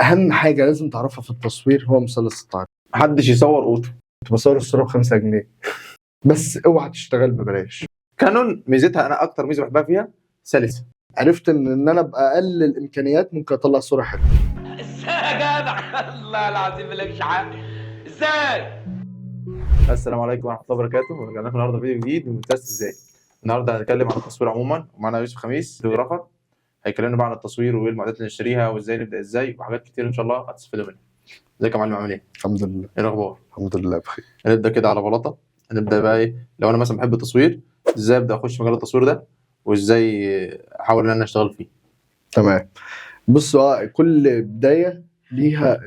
اهم حاجه لازم تعرفها في التصوير هو مثلث التعريض. محدش يصور اوتو. كنت بصور الصوره ب5 جنيه بس اوعى تشتغل ببلاش. كانون ميزتها، انا اكتر ميزه بحبها فيها سلسه. عرفت ان انا باقل الامكانيات ممكن اطلع صوره حلوه. ازاي يا جدع؟ الله العظيم مالكش حق. ازاي؟ السلام عليكم ورحمه الله وبركاته، ورجعنا لكم النهارده فيديو جديد من تست ازاي. النهارده هنتكلم عن التصوير عموما، ومعانا يوسف خميس فوتوغرافر هيكلمنا بقى عن التصوير وايه المعدات اللي نشتريها وازاي نبدا ازاي وحاجات كتير ان شاء الله هتستفيدوا منها. ازيك يا معلم، عامل ايه؟ الحمد لله. ايه الاخبار؟ الحمد لله بخير. هنبدا كده على بلاطه. هنبدا بقى ايه لو انا مثلا بحب التصوير، ازاي ابدا اخش مجال التصوير ده وازاي احاول ان انا اشتغل فيه. تمام. بص، كل بدايه ليها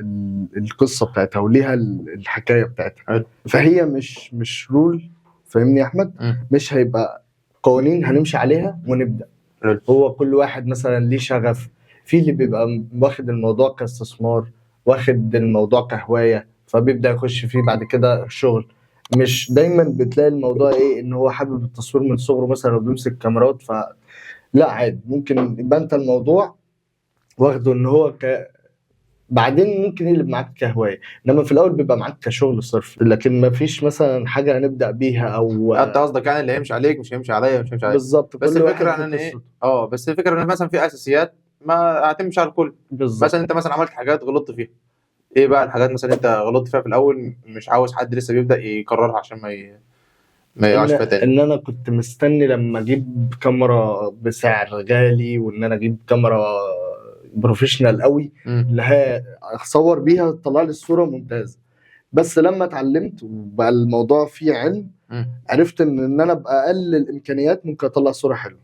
القصه بتاعتها وليها الحكايه بتاعتها. حلو. فهي مش رول، فاهمني يا احمد؟ مش هيبقى قوانين هنمشي عليها ونبدا. حلو. هو كل واحد مثلا ليه شغف، في اللي بيبقى واخد الموضوع كاستثمار، واخد الموضوع كهوايه، فبيبدا يخش فيه بعد كده شغل. مش دايما بتلاقي الموضوع ايه ان هو حابب التصوير من صغره مثلا وبيمسك كاميرات، لا عادي ممكن يبقى انت الموضوع واخده ان هو بعدين ممكن يقلب معاك كهوايه، انما في الاول بيبقى معاك كشغل صرف. لكن ما فيش مثلا حاجه هنبدا بيها او انت قصدك يعني اللي هيمشي عليك مش هيمشي عليا، مش هيمشي عليا بالظبط. بس كل الفكره واحد ان ايه قصته. بس الفكره ان مثلا في اساسيات ما هتمشي على الكل. بالظبط. مثلا انت مثلا عملت حاجات غلطت فيها، ايه بقى الحاجات مثلا انت غلطت فيها في الاول مش عاوز حد لسه بيبدا يكررها عشان ما يقعش فيها تاني. ان انا كنت مستني لما اجيب كاميرا بسعر غالي وان انا اجيب كاميرا بروفيشنال قوي اللي هي اصور بيها تطلع لي الصوره ممتازه. بس لما اتعلمت وبقى الموضوع فيه علم، عرفت ان انا باقل الامكانيات ممكن اطلع صوره حلوه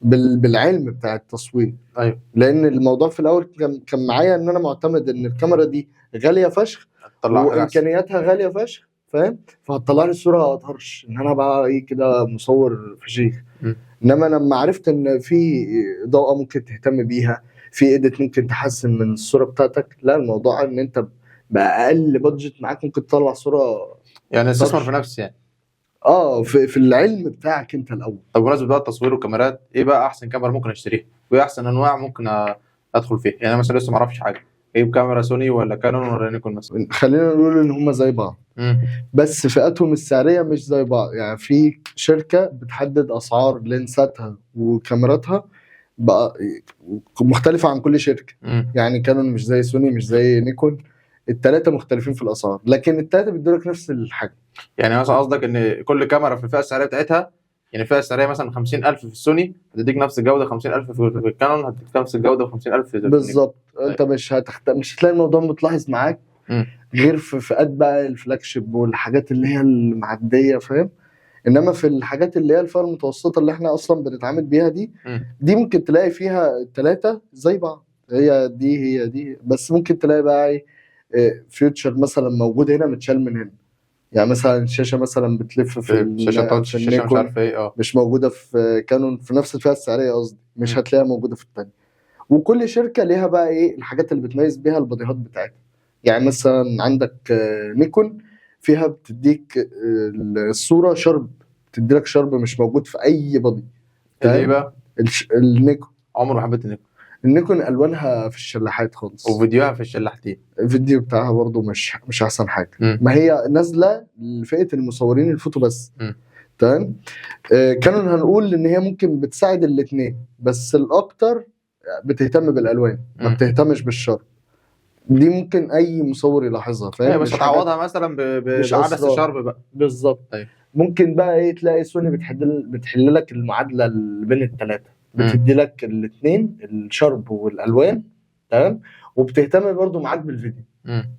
بالعلم بتاع التصوير. ايوه. لان الموضوع في الاول كان معايا ان انا معتمد ان الكاميرا دي غاليه فشخ وامكانياتها غاليه فشخ، فاهم؟ فهتطلع لي الصوره طرش ان انا بقى ايه كده مصور فشيخ. انما لما عرفت ان في اضاءه ممكن تهتم بيها، في ايديت ممكن تحسن من الصوره بتاعتك، لا الموضوع ان انت باقل بادجت معاك ممكن تطلع صوره يعني استثمر في نفسي يعني. في العلم بتاعك انت الاول. طب بمناسبه بقى التصوير والكاميرات، ايه بقى احسن كاميرا ممكن اشتريها وايه احسن انواع ممكن ادخل فيها؟ يعني انا مثلا لسه ما اعرفش حاجه، اجيب كاميرا سوني ولا كانون ولا نيكون مثلا؟ خلينا نقول ان هم زي بعض، بس فئاتهم السعريه مش زي بعض. يعني في شركه بتحدد اسعار لينساتها وكاميراتها بقى مختلفه عن كل شركه. يعني كانون مش زي سوني مش زي نيكون، الثلاثه مختلفين في الاسعار، لكن الثلاثه بيدوا لك نفس الحاجه. يعني مثلا قصدك ان كل كاميرا في الفئه السعريه بتاعتها، يعني الفئه السعريه مثلا 50,000 في السوني هتديك نفس الجوده، 50,000 في الكانون هتديك نفس الجوده، و50,000 في بالظبط. انت مش هتلاقي الموضوع متلاحظ معاك غير في فئات بقى الفلاج شيب والحاجات اللي هي المعديه، فاهم؟ انما في الحاجات اللي هي الفئه المتوسطه اللي احنا اصلا بنتعامل بيها دي ممكن تلاقي فيها الثلاثه زي بعض، هي دي بس ممكن تلاقي بقى ايه فيوتشر مثلا موجود هنا متشال من هنا. يعني مثلا الشاشه مثلا بتلف في الشاشه تاتش، الشاشه مش عارف ايه مش موجوده في كانون في نفس الفئه السعريه، قصدي مش هتلاقيها موجوده في الثانيه. وكل شركه ليها بقى ايه الحاجات اللي بتميز بيها الباديهات بتاعتها. يعني مثلا عندك نيكون فيها بتديك الصوره شارب، بتدي لك شارب مش موجود في اي بادي. ايه بقى النيكون؟ عمر ما حبيت النيكون الوانها في الشلاحات خالص، وفيديوها في الشلاحتين. الفيديو بتاعها برضو مش احسن حاجه. ما هي نازله لفئه المصورين الفوتو بس. تمام. كانون هنقول ان هي ممكن بتساعد الاثنين، بس الاكتر بتهتم بالالوان ما بتهتمش بالشرب. دي ممكن اي مصور يلاحظها، فاهم؟ بس تعوضها مثلا بعدسه شارب بقى. بالظبط. ممكن بقى ايه تلاقي سوني بتحل لك المعادله بين الثلاثه، بتدي لك الاثنين الشرب والالوان، تمام، وبتهتم برضو معاك بالفيديو.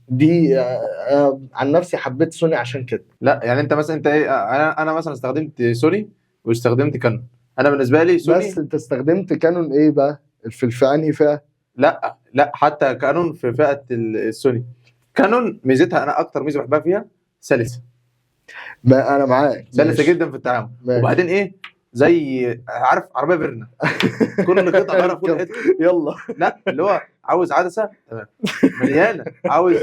دي عن نفسي حبيت سوني عشان كده. لا يعني انت مثلا انت ايه، انا مثلا استخدمت سوني واستخدمت كانون. انا بالنسبه لي سوني. بس انت استخدمت كانون ايه بقى في انهي فئه؟ لا حتى كانون في فئه السوني. كانون ميزتها، انا اكتر ميزه بحبها فيها سلسه. ما انا معاك، سلسه جدا في التعامل. وبعدين ايه، زي عارف عربيه فيرنا كل قطعه غيرها في كل حته. يلا لا اللي هو عاوز عدسه تمام مليانه، عاوز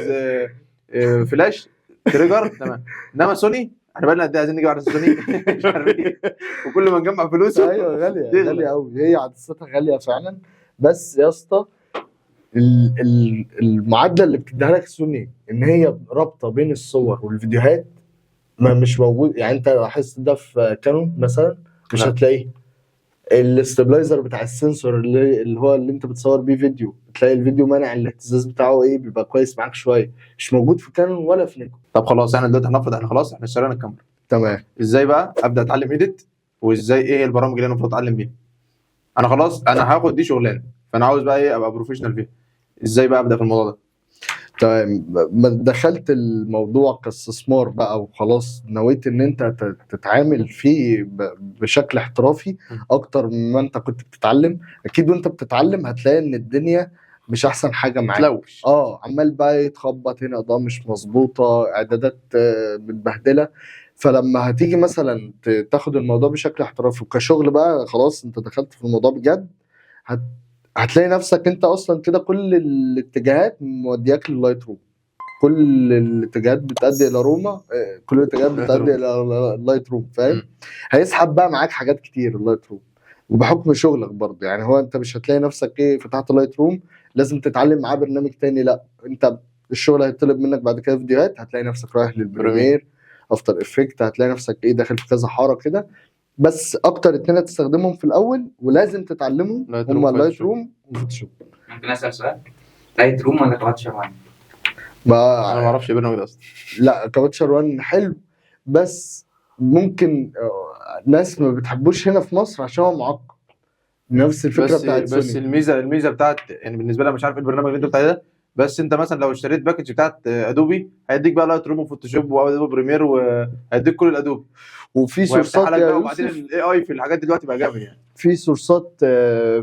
فلاش تريجر تمام. انما سوني احنا بقى لنا عايزين نجيب عدسه سوني مش عارف ايه، وكل ما نجمع فلوسه ايوه غاليه قوي، هي عدستها غاليه فعلا. بس يا اسطى المعادله اللي بتديها لك سوني ان هي رابطه بين الصور والفيديوهات ما مش موجود. يعني انت لاحظت ده في كانون مثلا مش لا. هتلاقيه. الاستابلايزر بتاع السنسور اللي هو اللي انت بتصور بيه فيديو، تلاقي الفيديو مانع الاهتزاز بتاعه ايه، بيبقى كويس معاك شويه، مش موجود في كانون ولا في نيكون. طب خلاص احنا دلوقتي هنفرض احنا خلاص احنا اشترينا الكاميرا، تمام. ازاي بقى ابدا اتعلم ايديت، وازاي ايه البرامج اللي انا المفروض اتعلم بيها؟ انا خلاص انا هاخد دي شغلانه، فانا عاوز بقى ايه ابقى بروفيشنال فيها، ازاي بقى ابدا في الموضوع ده؟ تمام. ما دخلت الموضوع كاستثمار بقى وخلاص نويت ان انت تتعامل فيه بشكل احترافي اكتر مما انت كنت بتتعلم. اكيد وانت بتتعلم هتلاقي ان الدنيا مش احسن حاجه معاك. تلوش. عمال بقى يتخبط هنا، ده مش مظبوطه، اعدادات متبهدله. فلما هتيجي مثلا تاخد الموضوع بشكل احترافي وكشغل بقى، خلاص انت دخلت في الموضوع بجد، هتلاقي نفسك انت اصلا كده كل الاتجاهات مودياك لللايت روم. كل الاتجاهات بتؤدي الى روما، كل الاتجاهات بتؤدي الى اللايت روم، فاهم؟ هيسحب بقى معاك حاجات كتير اللايت روم، وبحكم شغلك برضه. يعني هو انت مش هتلاقي نفسك ايه فتحت لايت روم لازم تتعلم معاه برنامج تاني، لا انت الشغل هيطلب منك بعد كده فيديوهات، هتلاقي نفسك رايح للبريمير، افتر افكت، هتلاقي نفسك ايه داخل في كذا حاره كده. بس اكتر اتنين هتستخدمهم في الاول ولازم تتعلمهم هما اللايت روم وفوتوشوب. ممكن اسال سؤال؟ لايت روم ولا كواتشر وان؟ انا ما اعرفش ايه البرنامج ده اصلا. لا كواتشر وان حلو، بس ممكن ناس ما بتحبوش هنا في مصر عشان هو معقد. نفس الفكره بتاعت بس سوني. الميزه بتاعت يعني بالنسبه لي مش عارف ايه البرنامج اللي انت بتاع ده، بس انت مثلا لو اشتريت باكج بتاعت ادوبي هيديك بقى لايت روم وفوتوشوب وادوبي بريمير وهيديك كل الادوبي، وفي وهيفتح سورسات لك يا بقى. وبعدين يوسف، الاي اي في الحاجات دلوقتي بقى جامد يعني. في سورسات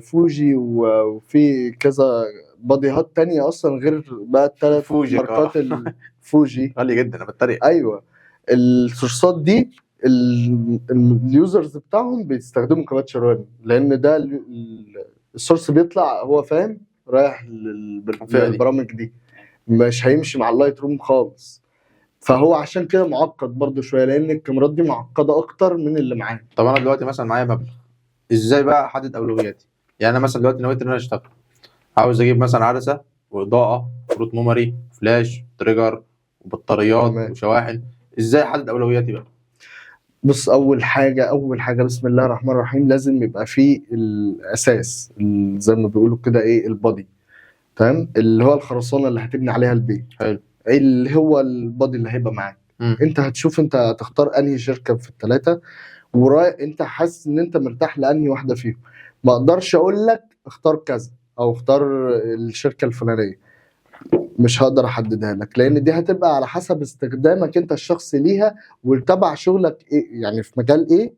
فوجي وفي كذا باديهات تانية اصلا غير بقى الثلاث فوجي ماركات الفوجي. غالي جدا انا بتريق. ايوه السورسات دي اليوزرز بتاعهم بيستخدموا كواتشر وان، لان ده السورس بيطلع هو فاهم رايح للبرامج دي، مش هيمشي مع اللايت روم خالص. فهو عشان كده معقد برضو شويه، لان الكاميرات دي معقده اكتر من اللي معاه. طب انا دلوقتي مثلا معايا مبلغ، ازاي بقى احدد اولوياتي؟ يعني انا مثلا دلوقتي نويت ان انا اشتغل، عاوز اجيب مثلا عدسه واضاءه وروت ميموري فلاش تريجر وبطاريات تمام. وشواحن، ازاي احدد اولوياتي بقى؟ بص، اول حاجه بسم الله الرحمن الرحيم، لازم يبقى فيه الاساس زي ما بيقولوا كده ايه البادي، تمام، اللي هو الخرسانه اللي هتبني عليها البيت. حلو. اللي هو البادي اللي هيبقى معاك. انت هتشوف انت هتختار انهي شركه في الثلاثه، انت حاسس ان انت مرتاح لانهي واحده فيهم. ما اقدرش اقول لك اختار كذا او اختار الشركه الفلانيه، مش هقدر احددها لك، لان دي هتبقى على حسب استخدامك انت الشخصي ليها وتبع شغلك ايه، يعني في مجال ايه،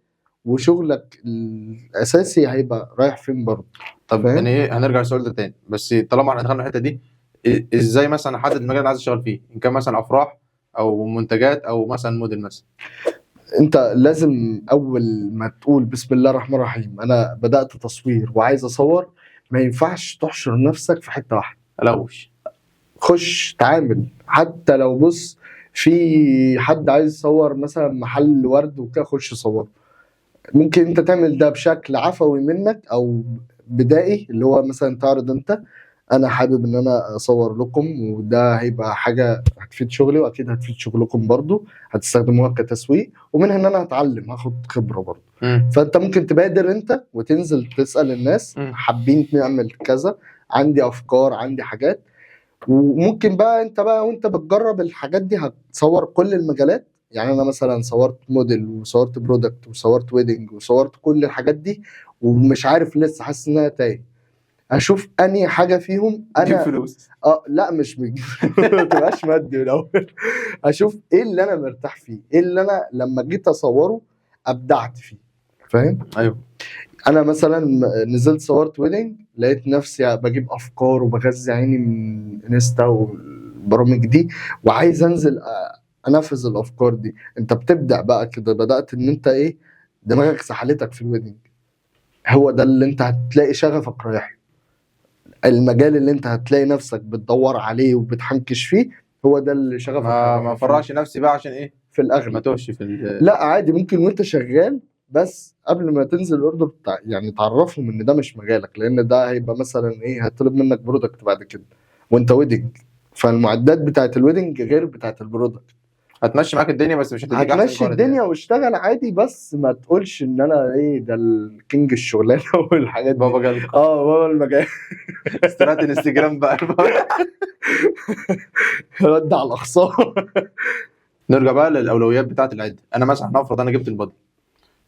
وشغلك الاساسي هيبقى رايح فين برضه. طب فاهم؟ يعني ايه، هنرجع للسؤال ده تاني، بس طالما احنا دخلنا الحته دي، ازاي مثلا احدد المجال اللي عايز اشتغل فيه، ان كان مثلا افراح او منتجات او مثلا موديل مثلا؟ انت لازم اول ما تقول بسم الله الرحمن الرحيم انا بدات تصوير وعايز اصور، ما ينفعش تحشر نفسك في حته واحده. الوش خش تعامل، حتى لو بص في حد عايز يصور مثلا محل ورد وكده، خش صور. ممكن انت تعمل ده بشكل عفوي منك او بدائي، اللي هو مثلا تعرض انت انا حابب ان انا اصور لكم، وده هيبقى حاجه هتفيد شغلي واكيد هتفيد شغلكم برضو، هتستخدموها كتسويق، ومنها ان انا هتعلم هاخد خبره برضو. فانت ممكن تبادر انت وتنزل تسال الناس حابين نعمل كذا، عندي افكار عندي حاجات. وممكن بقى انت بقى وانت بتجرب الحاجات دي هتصور كل المجالات. يعني انا مثلا صورت موديل وصورت برودكت وصورت ويدنج وصورت كل الحاجات دي، ومش عارف لسه حاسس ان انا تايه. اشوف انهي حاجه فيهم تجيب انا فلوس. لا مش بجيب ما تبقاش مادي من الاول. اشوف ايه اللي انا مرتاح فيه، ايه اللي انا لما جيت اصوره ابدعت فيه. فاهم؟ ايوه. انا مثلا نزلت صورت ويدنج، لقيت نفسي بجيب افكار وبغذي عيني من انستا والبرامج دي، وعايز انزل انفذ الافكار دي. انت بتبدع بقى كده، بدات ان انت ايه دماغك سحلتك في الويدنج، هو ده اللي انت هتلاقي شغفك رايح، المجال اللي انت هتلاقي نفسك بتدور عليه وبتحنكش فيه، هو ده اللي شغفك. ما فرعش نفسي بقى عشان ايه في الاغلب ما توهش في لا عادي، ممكن وانت شغال بس قبل ما تنزل الاوردر يعني تعرفهم ان ده مش مجالك، لان ده هيبقى مثلا ايه هيطلب منك برودكت بعد كده، وانت ويدنج، فالمعدات بتاعت الويدنج غير بتاعت البرودكت. هتمشي معاك الدنيا بس مش هتديك احسن هتمشي quality. الدنيا واشتغل عادي، بس ما تقولش ان انا ايه ده الكينج الشغلانه والحاجات دي. بابا جال بابا المجال. استرات الانستجرام بقى. رد على الاخصام. نرجع بقى للاولويات بتاعه العده. انا مثلا هنفرض انا جبت البادي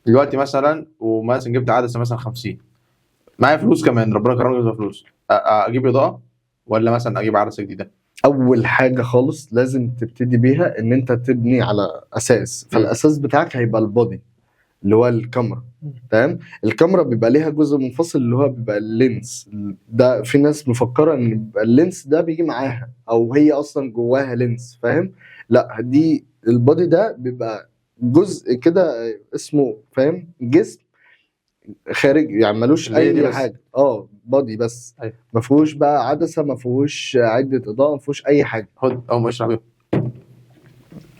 دلوقتي مثلا، ومثلا جبت عدسه مثلا 50، معايا فلوس كمان، ربنا كرمني بفلوس، اجيب اضاءه ولا مثلا اجيب عدسه جديده؟ اول حاجه خالص لازم تبتدي بيها ان انت تبني على اساس، فالاساس بتاعك هيبقى البودي اللي هو الكاميرا. تمام. الكاميرا بيبقى ليها جزء منفصل اللي هو بيبقى اللينس. ده في ناس مفكره ان بيبقى اللينس ده بيجي معاها او هي اصلا جواها لينس، فاهم؟ لا، دي البودي ده بيبقى جزء كده اسمه، فاهم، جسم خارج يعني ملوش اللي هي دي اي بس. حاجه. بودي بس. أيوة. ما فيهوش بقى عدسه، ما فيهوش عده اضاءه، ما فيهوش اي حاجه. خد او مش بيهم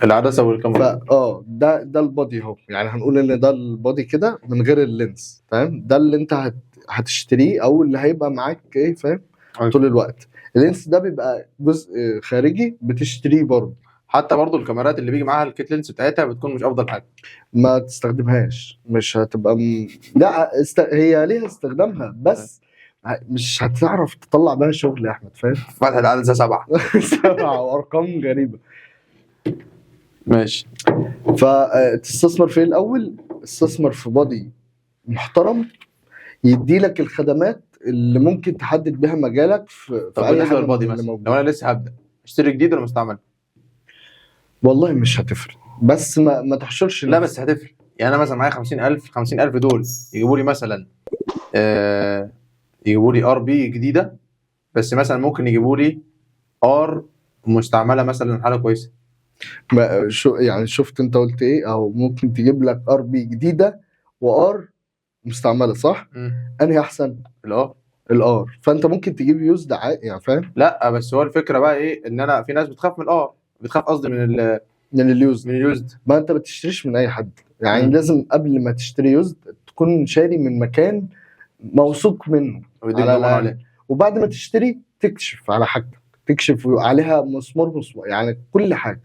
العدسه والكاميرا. ده البودي اهو. يعني هنقول ان ده البودي كده من غير اللينس، فاهم؟ ده اللي انت هتشتريه او اللي هيبقى معاك، ايه، فاهم، أيوة. طول الوقت. اللينس ده بيبقى جزء خارجي بتشتريه برضه. حتى برضو الكاميرات اللي بيجي معاها الكيت لينس بتاعتها بتكون مش افضل حاجه. ما تستخدمهاش، مش هتبقى لا هي ليها استخدامها، بس مش هتعرف تطلع بيها شغل يا احمد، فاهم؟ فتحت عدسه 7. 7 وارقام غريبه. ماشي. فتستثمر في الاول، استثمر في بودي محترم يدي لك الخدمات اللي ممكن تحدد بها مجالك في طب اي بالنسبه حاجه للبادي من اللي مثلا، موجود. لو انا لسه هبدا اشتري جديد ولا مستعمل؟ والله مش هتفرق، بس ما تحشرش لا نفسك. بس هتفرق. يعني انا مثلا معايا 50,000 دول يجيبوا لي مثلا يجيبوا لي ار بي جديده، بس مثلا ممكن يجيبوا لي ار مستعمله مثلا حاله كويسه. يعني شفت انت قلت ايه؟ او ممكن تجيب لك ار بي جديده وار مستعمله، صح؟ انهي احسن؟ الار. فانت ممكن تجيب يوزد يعني، فاهم؟ لا بس هو الفكره بقى ايه، ان انا في ناس بتخاف من الار، بتخاف قصدي من اليوزد. من اليوزد. ما انت ما تشتريش من اي حد يعني. لازم قبل ما تشتري يوزد تكون شاري من مكان موثوق منه على الأقل. وبعد ما تشتري تكشف على حاجتك، تكشف عليها مسمار يعني كل حاجه،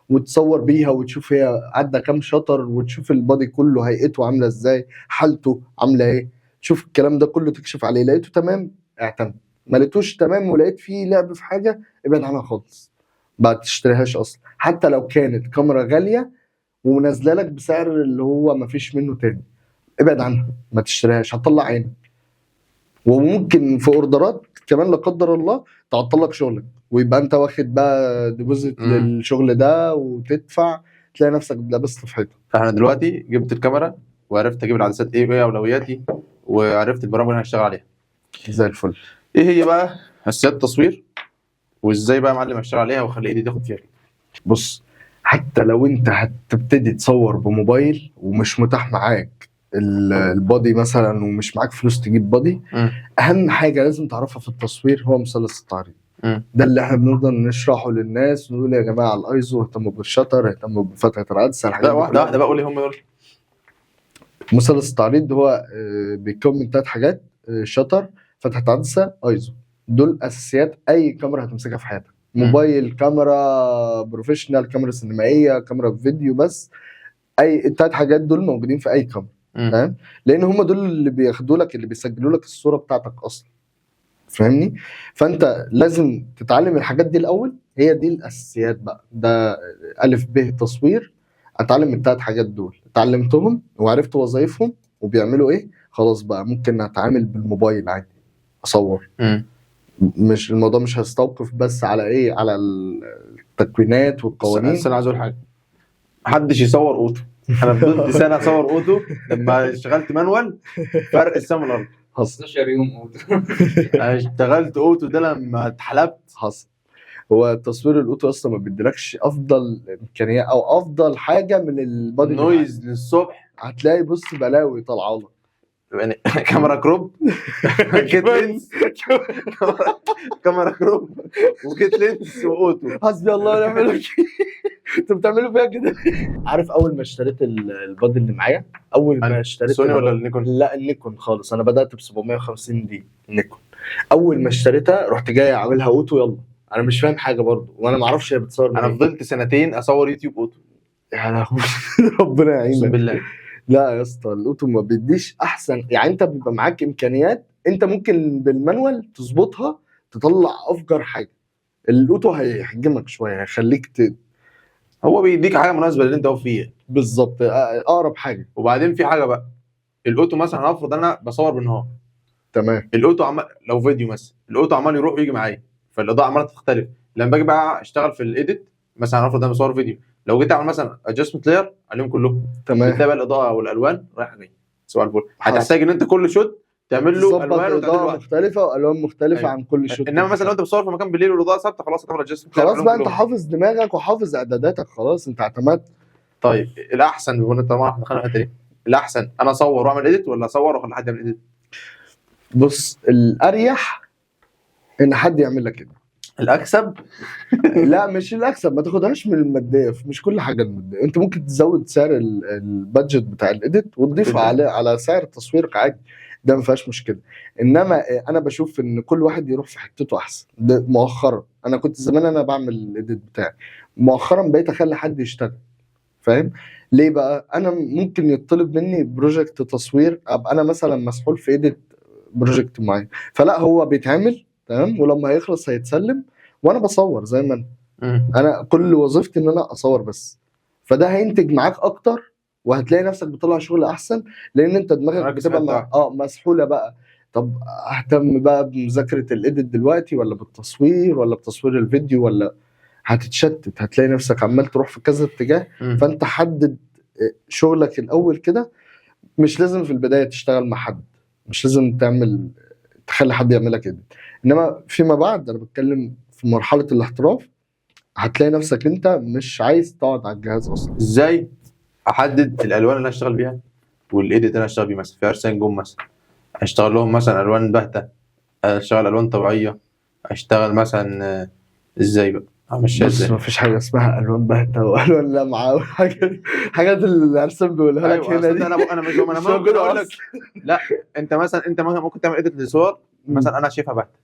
وتصور بيها وتشوف هي عدى كام شطر، وتشوف البادي كله هيئته عامله ازاي، حالته عامله ايه. تشوف الكلام ده كله، تكشف عليه. لقيته تمام اعتمد، ما لقيتوش تمام ولقيت فيه لعب في حاجه، ابعد عنها خالص، ما تشتريهاش اصلا. حتى لو كانت كاميرا غاليه ونازله لك بسعر اللي هو ما فيش منه تاني، ابعد عنها، ما تشتريهاش، هتطلع عينك. وممكن في اوردرات كمان لا قدر الله تعطل لك شغلك، ويبقى انت واخد بقى ديبوزيت للشغل ده وتدفع، تلاقي نفسك لابس في حيطه. فاحنا دلوقتي جبت الكاميرا وعرفت اجيب العدسات ايه وايه اولوياتي، وعرفت البرامج اللي هشتغل عليها زي الفل. ايه هي بقى اساسيات التصوير، وازاي بقى يا معلم اشتغل عليها واخلي ايدي تاخد فيها؟ بص، حتى لو انت هتبتدي تصور بموبايل ومش متاح معاك البادي مثلا، ومش معاك فلوس تجيب بادي، اهم حاجه لازم تعرفها في التصوير هو مثلث التعريض. ده اللي احنا بنفضل نشرحه للناس، ونقول يا جماعه الايزو اهتموا بالشطر، اهتموا بفتحه العدسه. لا واحده واحده بقى، قول لي هم دول. مثلث التعريض هو بيتكون من 3 حاجات: شطر، فتحه عدسه، ايزو. دول اساسيات اي كاميرا هتمسكها في حياتك. موبايل، كاميرا بروفيشنال، كاميرا سينمائيه، كاميرا فيديو، بس اي ال3 حاجات دول موجودين في اي كاميرا. تمام. لان هم دول اللي بياخدوا لك، اللي بيسجلوا لك الصوره بتاعتك اصلا، فاهمني؟ فانت لازم تتعلم الحاجات دي الاول، هي دي الاساسيات بقى. ده الف ب تصوير. اتعلم ال3 حاجات دول، اتعلمتهم وعرفت وظائفهم وبيعملوا ايه، خلاص بقى ممكن اتعامل بالموبايل عادي اصور. مش الموضوع مش هستوقف بس على ايه، على التكوينات والقوانين. بس انا عايز اقول حاجه، محدش يصور اوتو. انا فضلت سنه اصور اوتو، لما اشتغلت مانوال فرق السما والارض. 15 يوم اوتو. انا اشتغلت اوتو ده لما اتحلبت. حصل. هو التصوير الاوتو اصلا ما بيديلكش افضل امكانيات او افضل حاجه من البادي. نويز للصبح، هتلاقي بص بلاوي طالعه لك. يعني كاميرا كروب، كيت لينس، كاميرا كروب وكيت لينس واوتو. حسبي الله ونعم الوكيل. انتوا بتعملوا فيها كده. عارف اول ما اشتريت البادي اللي معايا، اول ما اشتريت سوني ولا النيكون؟ لا النيكون خالص. انا بدات ب 750 دي نيكون. اول ما اشتريتها رحت جاي عاملها اوتو، يلا انا مش فاهم حاجه برضه وانا ما اعرفش هي بتصور انا منين. فضلت سنتين اصور يوتيوب اوتو، يا لهوي ربنا اقسم يعينك. بالله. لا يا اسطى الاوتو ما بيديش احسن، يعني انت بيبقى معاك امكانيات انت ممكن بالمانوال تظبطها تطلع افجر حاجه، الاوتو هيحجمك شويه هيخليك هو بيديك حاجه مناسبه للي انت واقف فيها. بالظبط اقرب حاجه. وبعدين في حاجه بقى، الاوتو مثلا هفرض انا بصور بالنهار، تمام الاوتو عمال لو فيديو مثلا الاوتو عمال يروح ويجي معايا، فالاضاءه عماله تختلف. لما باجي بقى اشتغل في الايديت مثلا هفرض انا بصور فيديو، لو جيت اعمل مثلا ادجستمنت لاير عليهم كلهم، تمام بتلاقي بقى الاضاءه والالوان رايحه جايه سؤال الفل. حصل. هتحتاج ان انت كل شوت تعمل له تظبط الوان وتعدل اضاءه لوحده. مختلفه والوان مختلفه أيوة. عن كل شوت. انما مثلا لو انت بتصور في مكان بالليل والاضاءه ثابته، خلاص هتعمل ادجستمنت خلاص بقى انت حافظ دماغك وحافظ اعداداتك، خلاص انت اعتمدت. طيب الاحسن بما ان طبعا احنا دخلنا الحته دي، الاحسن انا اصور واعمل اديت ولا اصور واخلي حد يعمل اديت؟ بص الاريح ان حد يعمل لك كده. الاكسب لا مش الاكسب، ما تاخدهاش من الماديه، مش كل حاجه الماديه، انت ممكن تزود سعر البادجت بتاع الايديت وتضيف على سعر التصوير عادي، ده ما فيهاش مشكله. انما انا بشوف ان كل واحد يروح في حتته احسن. ده مؤخرا، انا كنت زمان انا بعمل الايديت بتاعي، مؤخرا بقيت اخلي حد يشتغل. فاهم ليه بقى؟ انا ممكن يطلب مني بروجكت تصوير، ابقى انا مثلا مسحول في ايديت بروجكت معين، فلا هو بيتعمل تمام ولما هيخلص هيتسلم وانا بصور زي ما انا كل وظيفتي ان انا اصور بس. فده هينتج معاك اكتر وهتلاقي نفسك بتطلع شغل احسن، لان انت دماغك مركز بتبقى في حتة مسحوله بقى. طب اهتم بقى بمذاكره الايديت دلوقتي ولا بالتصوير ولا بتصوير الفيديو، ولا هتتشتت، هتلاقي نفسك عمال تروح في كذا اتجاه. فانت حدد شغلك الاول كده، مش لازم في البدايه تشتغل مع حد، مش لازم تخلي حد يعملك كده، انما فيما بعد انا بتكلم في مرحله الاحتراف هتلاقي نفسك انت مش عايز تقعد على الجهاز اصلا. ازاي احدد الالوان اللي انا اشتغل بيها والايديت اللي انا اشتغل بيه؟ مثلا في ارسام جم مثلا اشتغل لهم مثلا الوان باهته، اشتغل الوان طبيعيه، اشتغل مثلا ازاي بقى امشيها بص ازاي؟ مفيش حاجه اسمها الوان باهته والوان لمعه وحاجات اللي الارسام بيقولها لك ايوه هنا اصل دي انا مش ممكن موجودة اقول لك أصلاً. لا. انت مثلا ممكن تعمل ايديت لصور مثلا انا شايفها باهته،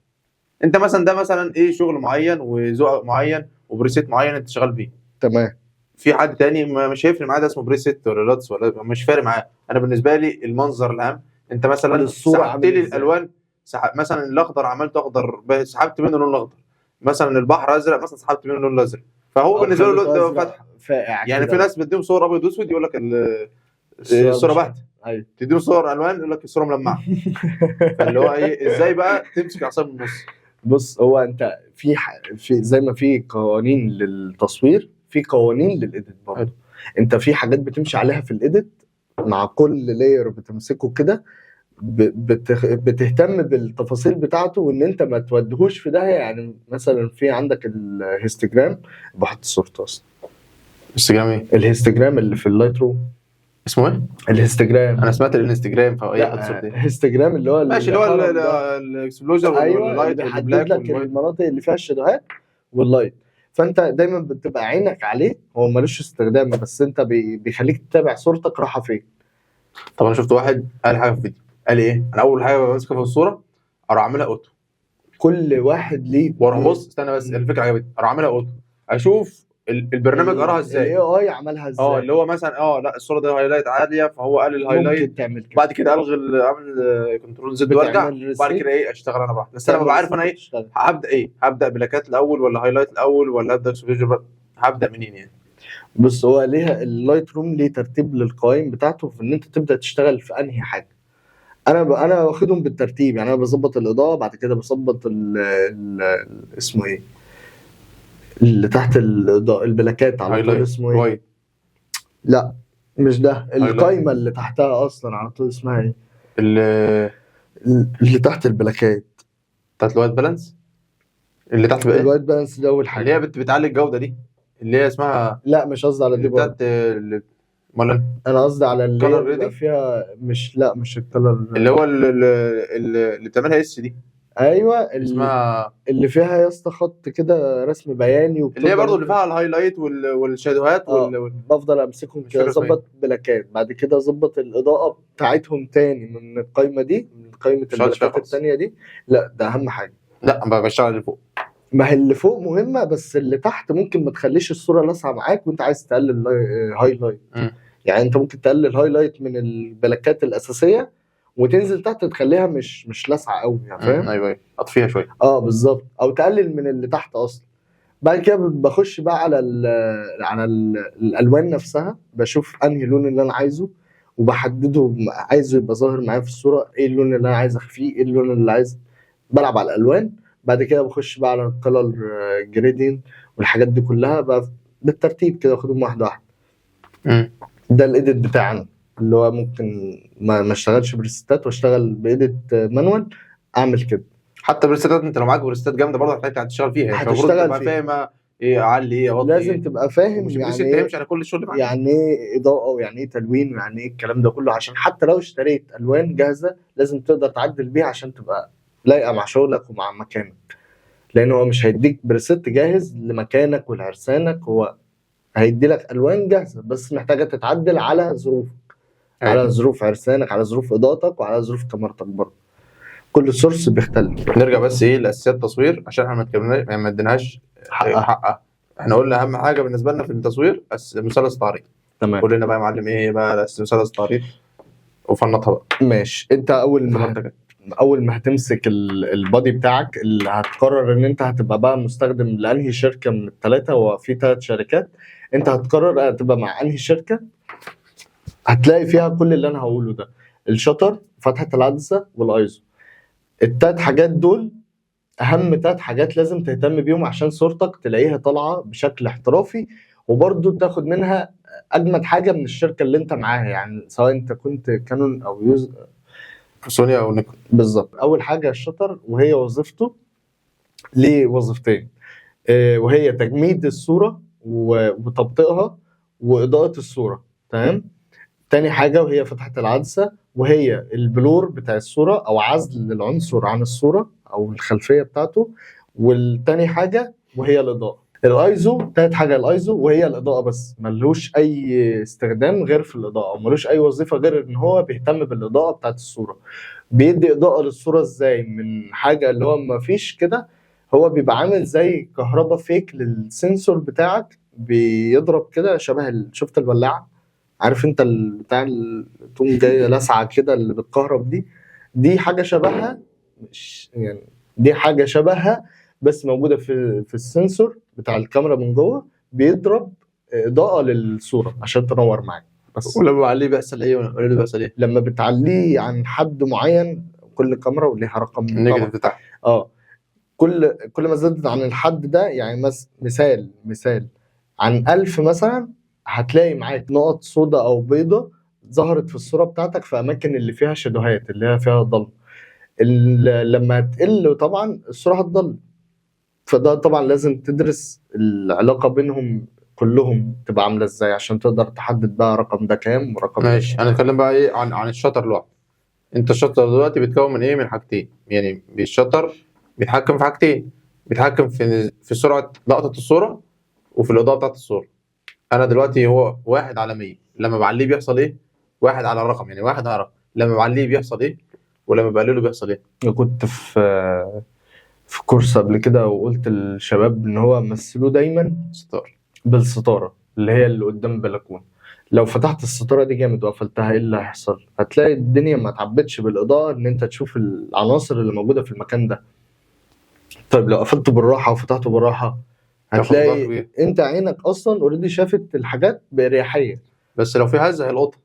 انت مثلا ده مثلا ايه شغل معين وذوق معين وبريسيت معين انت شغال بيه. تمام في حد تاني مش هيفرق معاه ده اسمه بريسيت ولا لاتس ولا مش فارق معاه. انا بالنسبه لي المنظر العام. انت مثلا الصورة سحبت عامل لي إزاي؟ الالوان، مثلا الاخضر عملته اخضر سحبت منه اللون الاخضر، مثلا البحر ازرق مثلا سحبت منه اللون الازرق، فهو بالنسبه له اللون ده فاتحه. فاقع يعني كده. في ناس بتديهم صور ابيض واسود يقول لك الصوره مش- باهته، ايوه تديهم صور الوان يقول لك الصوره ملمعه. فاللي هو ايه ازاي بقى تمسك العصايه من النص؟ بص هو انت في زي ما في قوانين للتصوير في قوانين للايديت برضه. حلو. انت في حاجات بتمشي عليها في الايديت، مع كل لاير بتمسكه كده بتهتم بالتفاصيل بتاعته وان انت ما تودهوش في داهيه. يعني مثلا في عندك الهيستوجرام، بحط صورته اصلا، انستجرام ايه؟ الهيستوجرام اللي في اللايت روم. اسمه ايه؟ الهيستوجرام انا سمعت الانستجرام فهو ايه حط لا صورتين. هيستوجرام اللي هو ماشي اللي هو الهرم ده. الاكسبلوجر ايوه اللي واللايت بيحدد والبلاك لك والوايت. المناطق اللي فيها الشادوهات واللايت، فانت دايما بتبقى عينك عليه، هو ملوش استخدام بس انت بيخليك تتابع صورتك رايحه فين. طب انا شفت واحد قال حاجه في فيديو، قال ايه؟ انا اول حاجه بمسكها في الصوره اروح اعملها اوتو، كل واحد ليه واروح بص استنى بس الفكره عجبتني، اروح اعملها اوتو اشوف البرنامج قراها ازاي. الاي اي عملها ازاي. اللي هو مثلا لا الصوره دي هايلايت عاليه فهو قال الهايلايت، ممكن تعمل كده بعد كده الغي اعمل كنترول زد وارجع، بتعمل بعد كده ايه اشتغل انا بقى. بس انا ببقى عارف انا ايه هبدا بلاكات الاول ولا هايلايت الاول ولا ابدا اكسبلوجر، هبدا منين يعني. بص هو ليها اللايت روم ليه ترتيب للقوائم بتاعته في ان انت تبدا تشتغل في انهي حاجه. انا واخدهم بالترتيب، يعني انا بظبط الاضاءه بعد كده بظبط اسمه ايه اللي تحت الاضاءه البلاكات على طول اسمه ايه وايت. لا مش ده، القايمه اللي تحتها اصلا على طول اسمها ايه اللي تحت البلاكات بتاعت الوايت بالانس اللي تحت بقى الوايت بالانس دي اول حاجه اللي هي بتعلي الجوده دي اللي هي اسمها. لا مش قصدي على دي بتاعت امال انا قصدي على اللي Color بيبقى grading؟ فيها مش الكلر اللي هو اللي بتعملها اس دي ايوه اسمها اللي فيها يا اسطى خط كده رسم بياني، اللي هي برضه اللي فيها الهايلايت والشادوهات بفضل امسكهم مش كده فاكر اسمها اظبط بلاكات، بعد كده اظبط الاضاءه بتاعتهم تاني من القايمه دي، من قايمه مش عارف البلاكات خالص. التانيه دي. لا ده اهم حاجه. لا بشتغل اللي فوق. ما هي اللي فوق مهمه، بس اللي تحت ممكن ما تخليش الصوره لاسعه معاك وانت عايز تقلل هايلايت. مم. يعني انت ممكن تقلل هايلايت من البلاكات الاساسيه وتنزل تحت تخليها مش لاسعه قوي، يعني فاهم؟ ايوه اطفيها شويه. بالظبط، او تقلل من اللي تحت اصلا. بعد كده بخش بقى على الالوان نفسها، بشوف انهي لون اللي انا عايزه وبحدده، عايزه يبقى ظاهر معايا في الصوره، ايه اللون اللي انا عايز اخفيه، ايه اللون اللي عايز. بلعب على الالوان. بعد كده بخش بقى على الكلر جريدين والحاجات دي كلها بقى بالترتيب كده، اخدهم واحده واحده. مم. ده الايديت بتاعنا، اللي هو ممكن ما اشتغلش بريستات واشتغل بايديت مانوال، اعمل كده. حتى بريستات، انت لو معاك بريستات جامده برضه هتحتاج تشتغل فيها، يعني المفروض هتشتغل تبقى فيها. فاهم ايه اعلي ايه اوطي لازم ايه. تبقى فاهم مش يعني بريست ايه، هيمشي على كل الشغل معاك. يعني ايه اضاءه ويعني ايه تلوين ويعني ايه الكلام ده كله، عشان حتى لو اشتريت الوان جاهزه لازم تقدر تعدل بيها عشان تبقى لايقه مع شغلك ومع مكانك. لان هو مش هيديك بريست جاهز لمكانك ولعرسانك، هو هيدي لك الوان جاهزه بس محتاجه تتعدل على ظروفك، أيوة. على ظروف عرسانك، على ظروف اضاءتك، وعلى ظروف كاميرتك برضه. كل سورس بيختلف. نرجع بس ايه لاساسيات التصوير عشان احنا ما اتكلمناش، يعني ما اديناش حقها. احنا قلنا اهم حاجه بالنسبه لنا في التصوير مثلث التعريض. تمام. قول لنا بقى يا معلم ايه بقى مثلث التعريض وفنطها بقى. ماشي. انت اول ما هتمسك البادي بتاعك اللي هتقرر ان انت هتبقى بقى مستخدم لانهي شركه من الثلاثه، هو في 3 شركات، انت هتقرر هتبقى مع انهي شركه. هتلاقي فيها كل اللي انا هقوله ده: الشطر، فتحه العدسه، والايزو. ال3 حاجات دول اهم 3 حاجات لازم تهتم بيهم عشان صورتك تلاقيها طالعه بشكل احترافي، وبرضه تاخد منها اجمد حاجه من الشركه اللي انت معاها، يعني سواء انت كنت كانون او سوني او نيكون. بالظبط. اول حاجه الشطر، وهي وظيفته ليه وظيفتين، وهي تجميد الصوره وتبطئها واضاءه الصوره. تمام. تاني حاجه وهي فتحه العدسه، وهي البلور بتاع الصوره او عزل العنصر عن الصوره او الخلفيه بتاعته. والتاني حاجه وهي الاضاءه. الايزو تالت حاجه الايزو، وهي الاضاءه بس، ملوش اي استخدام غير في الاضاءه، وملوش اي وظيفه غير ان هو بيهتم بالاضاءه بتاعت الصوره. بيدي اضاءه للصوره ازاي؟ من حاجه اللي هو ما فيش كده، هو بيبقى عامل زي كهرباء فيك للسنسور بتاعك، بيضرب كده شبه شفت الولاعه؟ عارف انت بتاع تقوم جايه لاسعه كده اللي بتكهرب دي حاجه شبهها، مش يعني دي حاجه شبهها بس موجوده في السنسور بتاع الكاميرا من جوه، بيضرب اضاءه للصوره عشان تنور معاك بس. ولما بعليه بيحصل ايه ولا اللي بيحصل ايه؟ لما بتعليه عن حد معين، كل كاميرا وليها رقم النيجاتيف بتاعها. كل ما زادت عن الحد ده، يعني مثال عن 1000 مثلا، هتلاقي معاك نقط سودا او بيضة ظهرت في الصورة بتاعتك في اماكن اللي فيها شادوهات، اللي هي فيها ضلمه. لما تقل طبعا الصورة هتضل. فده طبعا لازم تدرس العلاقة بينهم كلهم تبقى عاملة ازاي عشان تقدر تحدد بقى رقم ده كام ورقم ده. ماشي. هنتكلم بقى ايه عن الشطر لوحده. انت الشطر دلوقتي بيتكون من ايه؟ من حاجتين. يعني الشطر بيتحكم في حاجتين، بيتحكم في سرعة لقطة الصورة وفي الإضاءة بتاعت الصورة. أنا دلوقتي هو 1/100، لما بعليه بيحصل إيه؟ 1 على الرقم، يعني 1 على الرقم. لما بعليه بيحصل إيه؟ ولما بقلله بيحصل إيه؟ أنا كنت في كورس قبل كده وقلت للشباب إن هو مثلوه دايما ستار بالستارة اللي هي اللي قدام البلكونة. لو فتحت الستارة دي جامد وقفلتها ايه اللي هيحصل؟ هتلاقي الدنيا ما تعبتش بالإضاءة ان انت تشوف العناصر اللي موجودة في المكان ده. طيب لو قفلته بالراحة وفتحته بالراحة، هتلاقي انت عينك اصلا اوريدي شافت الحاجات بإريحية. بس لو في هزة هيلقطها.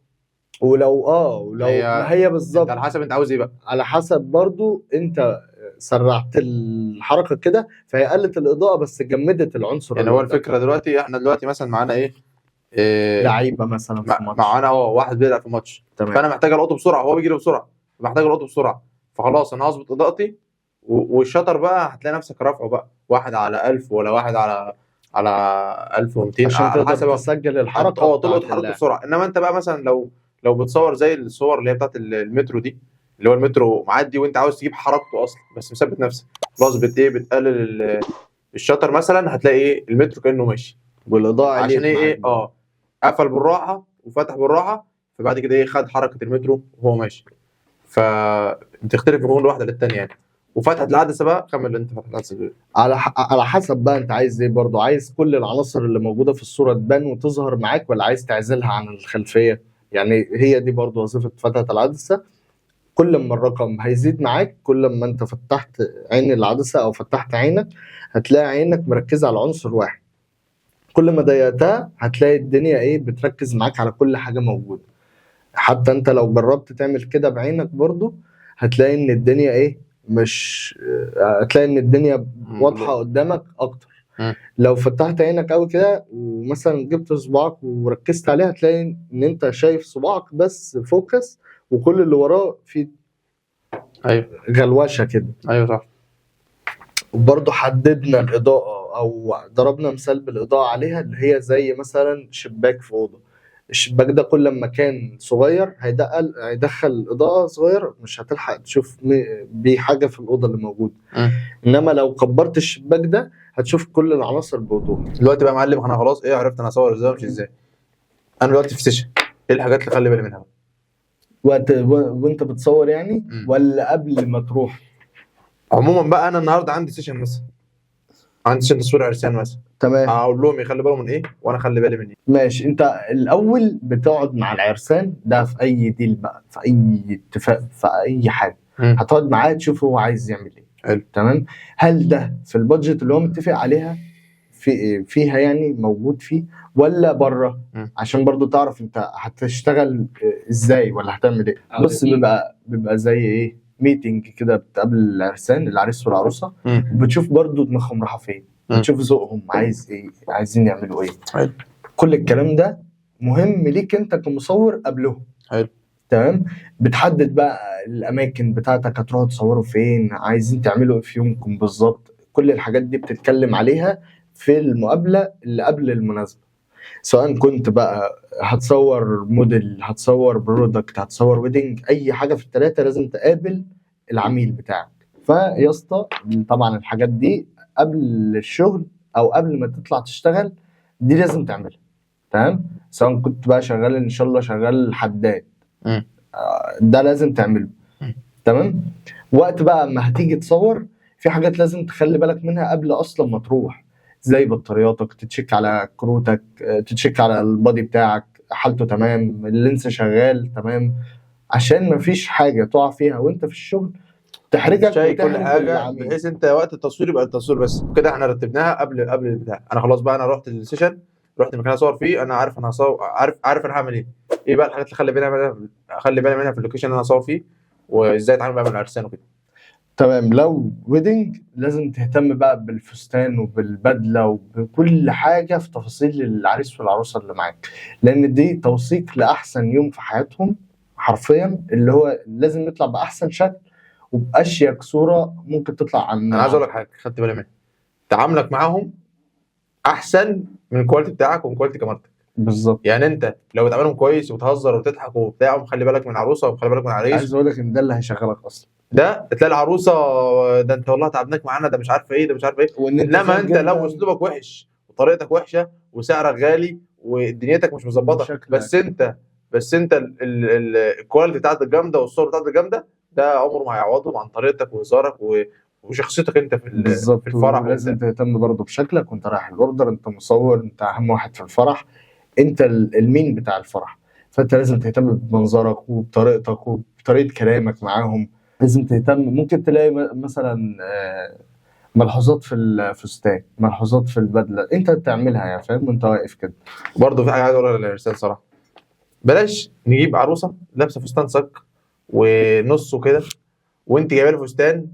ولو هي بالظبط على حسب انت عاوز ايه بقى. على حسب برضو انت سرعت الحركة كده، فهي قلت الإضاءة بس جمدت العنصر. يعني هو الفكرة دلوقتي احنا دلوقتي مثلا معانا ايه لعيبة مثلا في ماتش، معانا واحد بيلعب في ماتش، فانا محتاج القطه بسرعه، هو بيجري بسرعه، محتاج القطه بسرعه، فخلاص انا هظبط اضاءتي والشطر بقى هتلاقي نفسك رافعه بقى 1 على 1000 ولا 1 على 1200 عشان على تقدر تسجل الحركه تلقط حركه بسرعه. انما انت بقى مثلا لو بتصور زي الصور اللي هي بتاعت المترو دي، اللي هو المترو معدي وانت عاوز تجيب حركته اصلا بس مثبت نفسك، خلاص بتقلل الشطر مثلا، هتلاقي ايه المترو كانه ماشي والاضاءه عليه عشان ايه قفل بالراحه وفتح بالراحه، فبعد كده ايه خد حركه المترو وهو ماشي. فبتختلف من كل واحده للتانيه يعني. وفتحت العدسه بقى، كمل انت فتحت العدسه. على حسب بقى انت عايز ايه برضو، عايز كل العناصر اللي موجوده في الصوره تبان وتظهر معاك، ولا عايز تعزلها عن الخلفيه؟ يعني هي دي برضو وظيفه فتحه العدسه. كل ما الرقم هيزيد معاك، كل ما انت فتحت عين العدسه او فتحت عينك، هتلاقي عينك مركزه على عنصر واحد. كل ما ضيقتها هتلاقي الدنيا ايه بتركز معاك على كل حاجه موجوده. حتى انت لو جربت تعمل كده بعينك برضو، هتلاقي ان الدنيا ايه مش هتلاقي ان الدنيا واضحه قدامك اكتر. لو فتحت عينك قوي كده ومثلا جبت صباعك وركزت عليه، هتلاقي ان انت شايف صباعك بس فوكس، وكل اللي وراه في ايوه غلوشه كده. ايوه صح. وبرضه حددنا الاضاءه او ضربنا مثال بالاضاءه عليها، اللي هي زي مثلا شباك في اوضه. الشباك ده كل ما كان صغير هيدخل اضاءه صغيره، مش هتلحق تشوف بيه حاجه في الاوضه اللي موجوده. انما لو كبرت الشباك ده هتشوف كل العناصر بوضوح. دلوقتي بقى يا معلم انا خلاص ايه عرفت انا اصور ازاي ومش ازاي. انا دلوقتي في سيشن، ايه الحاجات اللي خلي بالي منها؟ وانت بتصور يعني ولا قبل ما تروح؟ عموما بقى انا النهارده عندي سيشن مثلا، عندي سيشن تصوير عرسان مثلا، تمام، هقول لهم يخلي بالهم من ايه وانا اخلي بالي من ايه. ماشي. انت الاول بتقعد مع العرسان ده في اي ديل بقى، في اي اتفاق، في اي حاجه، هتقعد معاه تشوف هو عايز يعمل ايه. حلو. تمام. هل ده في البادجت اللي هو متفق عليها فيها يعني موجود فيه، ولا بره؟ عشان برضو تعرف انت هتشتغل ازاي ولا هتعمل ايه. بص، بيبقى زي ايه، ميتنج كده، بتقابل العرسان العريس والعروسه، وبتشوف برضو دماغهم رايحه فين، بتشوف ذوقهم عايز ايه، عايزين يعملوا ايه. حلو. كل الكلام ده مهم ليك انت كمصور قبلهم. حلو. تمام. بتحدد بقى الاماكن بتاعتك، هتروحوا تصوروا فين، عايزين تعملوا ايه في يومكم بالظبط. كل الحاجات دي بتتكلم عليها في المقابله اللي قبل المناسبه، سواء كنت بقى هتصور موديل، هتصور برودكت، هتصور ويدنج، اي حاجه في الثلاثه لازم تقابل العميل بتاعك. فيا اسطى طبعا الحاجات دي قبل الشغل او قبل ما تطلع تشتغل دي لازم تعملها. تمام. سواء كنت بقى شغال ان شاء الله شغال حداد، ده لازم تعمله. تمام. وقت بقى ما هتيجي تصور، في حاجات لازم تخلي بالك منها قبل اصلا ما تروح، زي بطارياتك، تتشيك على كروتك، تتشيك على البادي بتاعك حالته تمام، اللينس شغال تمام، عشان مفيش حاجه تقع فيها وانت في الشغل تحرجك كل حاجه، بحيث انت وقت التصوير يبقى التصوير بس كده. احنا رتبناها قبل البتاع. انا خلاص بقى، انا رحت السيشن، رحت المكان اصور فيه، انا عارف انا هصور، عارف انا هعمل ايه بقى الحاجات اللي اخلي بالي منها في اللوكيشن اللي انا هصور فيه، وازاي اتعامل بقى مع العرسان وكده. تمام. لو ويدنج لازم تهتم بقى بالفستان وبالبدله وبكل حاجه في تفاصيل العريس والعروسه اللي معاك، لان دي توثيق لاحسن يوم في حياتهم حرفيا، اللي هو لازم يطلع باحسن شكل وباشيك صوره ممكن تطلع عن. انا عايز اقول لك حاجه خدت بالي منها، تعاملك معاهم احسن من الكواليتي بتاعك ومن كواليتي كاميرتك. بالظبط. يعني انت لو بتعاملهم كويس وبتهزر وبتضحك وبتاع، ومخلي بالك من العروسه ومخلي بالك من العريس، عايز اقول لك ان ده اللي هيشغلك اصلا. ده تلاقي العروسه ده انت والله تعبناك معانا، ده مش عارفه ايه، ده مش عارفه ايه. انما انت لو اسلوبك وحش وطريقتك وحشه وسعرك غالي ودنيتك مش مظبطه، بس انت الكواليتي بتاعتك جامده والصور بتاعتك جامده، ده عمره ما هيعوضهم عن طريقتك وهزارك وشخصيتك انت في الفرح. لازم تهتم برضه بشكلك وانت رايح الاوردر، انت مصور، انت اهم واحد في الفرح، انت المين بتاع الفرح، فانت لازم تهتم بمنظرك وبطريقتك وبطريقه كلامك معاهم. لازم تهتم. ممكن تلاقي مثلا ملحوظات في الفستان، ملحوظات في البدله، انت تعملها يعني، فاهم، وانت واقف كده. برضه في حاجه عايز اقولها للرسالة صراحه، بلاش نجيب عروسه لابسه فستان صك ونصه كده، وانت جايبه له فستان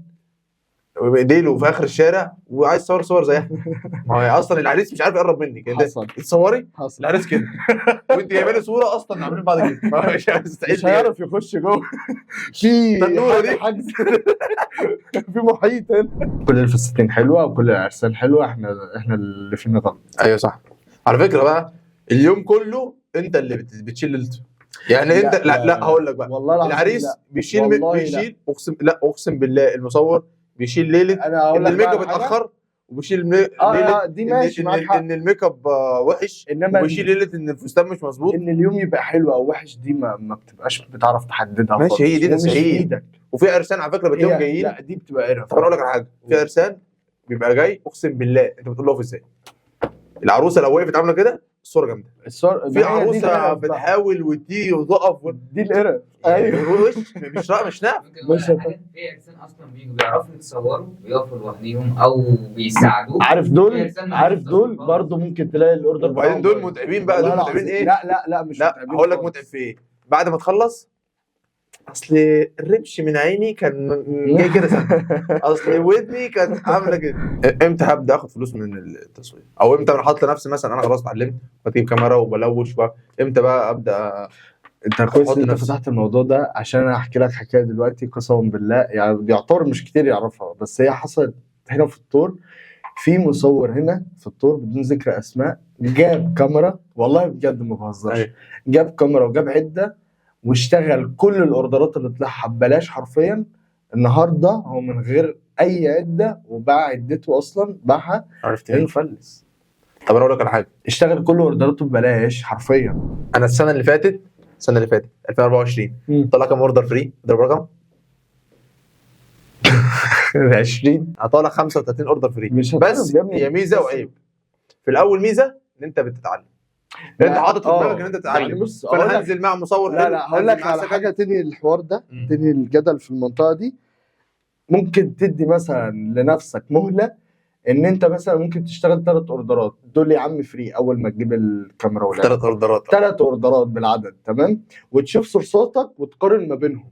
بايديله في اخر الشارع وعايز تصور صور زيها. ما هو اصلا العريس مش عارف يقرب منك، تصوري العريس كده وانت جايبه له صوره اصلا عاملين بعض كده، مش هيعرف يخش جوه في حجز في محيط هنا. كل الفساتين حلوه وكل العرسان حلوه، احنا اللي فينا غلط. ايوه صح. على فكره بقى، اليوم كله انت اللي بتشيل ليلته. يعني انت لا، لا لا، لا لا. هقول لك بقى، والله العظيم العريس لا. بيشيل والله لا. بيشيل اقسم بالله المصور بيشيل ليله انا هقول ان لك بقى الميك اب على حاجة. اتاخر، وبيشيل ليله دي ماشي معاك حق. ان الميك اب وحش، انما وبيشيل ليله ان الفستان مش مظبوط. ان اليوم يبقى حلو او وحش دي ما بتبقاش بتعرف تحددها ماشي، خالص. هي دي ومش في تسهيل. ايدك. وفي عرسان على فكره بتلاقيهم جايين. لا دي بتبقى قرف. طب اقول لك على حاجه، في عرسان بيبقى جاي اقسم بالله انت بتقول له اقف ازاي، العروسه لو وقفت عامله كده الصوره جامده. الصور في عروسه بتحاول وتيجي وتقف دي القرف. ايوه. وش مش نافع. ممكن اقول لك حاجه، في عرسان اصلا بيعرفوا يتصوروا ويقفوا لوحدهم او بيساعدوه. عارف في دول عرسان ما عارف بيتصوروا دول خالص. برضو ممكن تلاقي الاوردر وبعدين بتاعهم دول متعبين بقى، دول والله متعبين العظيم. ايه؟ لا مش لا متعبين هقول لك خالص. متعب في ايه. بعد ما تخلص اصل الربش من عيني كان جاي كده سنة. اصل ودني كانت عامله كده. امتى هبدا اخد فلوس من التصوير، او امتى انا حاطط لنفسي مثلا انا خلاص اتعلمت بجيب كاميرا وبلوش امتى بقى ابدا انت كويس أحط ان انت نفسي. فتحت الموضوع ده عشان انا هحكي لك حكايه دلوقتي قسما بالله، يعني يعتبر مش كتير يعرفها بس هي حصلت هنا في الطور. في مصور هنا في الطور بدون ذكر اسماء جاب كاميرا، والله بجد ما بهزرش. أيوة. جاب كاميرا وجاب عده واشتغل كل الاوردرات اللي طلعها ببلاش حرفيا. النهارده هو من غير اي عده وباع عدته اصلا، باعها عرفت لانه ايه؟ فلس. طب انا اقول لك على حاجه، اشتغل كل اوردراته ببلاش حرفيا. انا السنه اللي فاتت 2024 طلع كام اوردر فري؟ اضرب رقم 20 هطلع 35 اوردر فري. مش بس هتعرف يا ابني. هي ميزه وعيب. في الاول ميزه ان انت بتتعلم، انت حاطط في دماغك ان انت تتعلم. يعني بص أقول فانا لك- هنزل مع مصور لا حلو، لا هقول هنزل لك مع على سكن. حاجه تنهي الحوار ده، مم. تنهي الجدل في المنطقه دي. ممكن تدي مثلا لنفسك مهله ان انت مثلا ممكن تشتغل 3 اوردرات دول يا عم فري اول ما تجيب الكاميرا ولا 3 اوردرات 3 اوردرات بالعدد تمام، وتشوف صورتك وتقارن ما بينهم.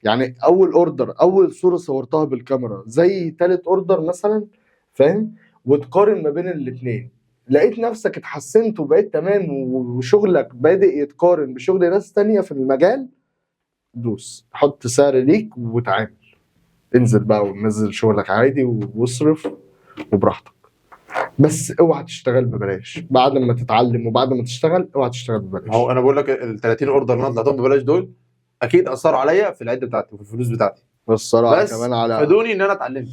يعني اول اوردر اول صوره صورتها بالكاميرا زي تالت اوردر مثلا، فاهم؟ وتقارن ما بين الاثنين، لقيت نفسك اتحسنت وبقيت تمام وشغلك بادئ يتقارن بشغل ناس تانية في المجال، دوس حط سعر ليك وتعامل. انزل بقى ونزل شغلك عادي واصرف وبراحتك. بس اوعى تشتغل ببلاش بعد ما تتعلم، وبعد ما تشتغل اوعى تشتغل ببلاش. هو انا بقول لك ال 30 اوردر اللي انا طلعتهم ببلاش دول اكيد اثروا عليا في العده بتاعتي وفي الفلوس بتاعتي، الصراحه بس كمان على فادوني ان انا اتعلمت.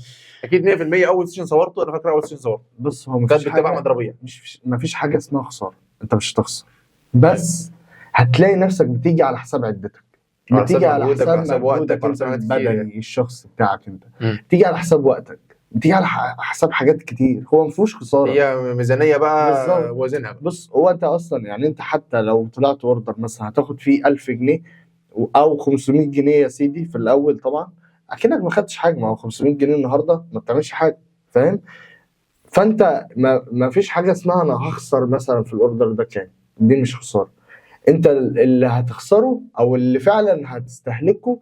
اكيد 100% اول سيشن صورته، انا فاكر اول سيشن صورته بص هو كانت مفيش بتتابع حاجه، مضربيه. مفيش حاجه اسمها خساره. انت مش هتخسر، بس هتلاقي نفسك بتيجي على حساب عدتك، على بتيجي حساب على مجهودك حساب وحساب وقتك مجهودك انت وحساب حاجات كتير. البدني الشخص بتاعك انت، مم. تيجي على حساب وقتك، بتيجي على حساب حاجات كتير. هو مفيهوش خساره. هي ميزانيه بقى بالظبط. وزنها بقى. بص هو انت اصلا يعني انت حتى لو طلعت اوردر مثلا هتاخد فيه 1000 جنيه او 500 جنيه يا سيدي في الاول، طبعا اكنك ما خدتش حاجه. ما هو 500 جنيه النهارده ما بتعملش حاجه، فاهم؟ فانت ما فيش حاجه اسمها انا هخسر مثلا في الاوردر ده كام. دي مش خساره. انت اللي هتخسره او اللي فعلا هتستهلكه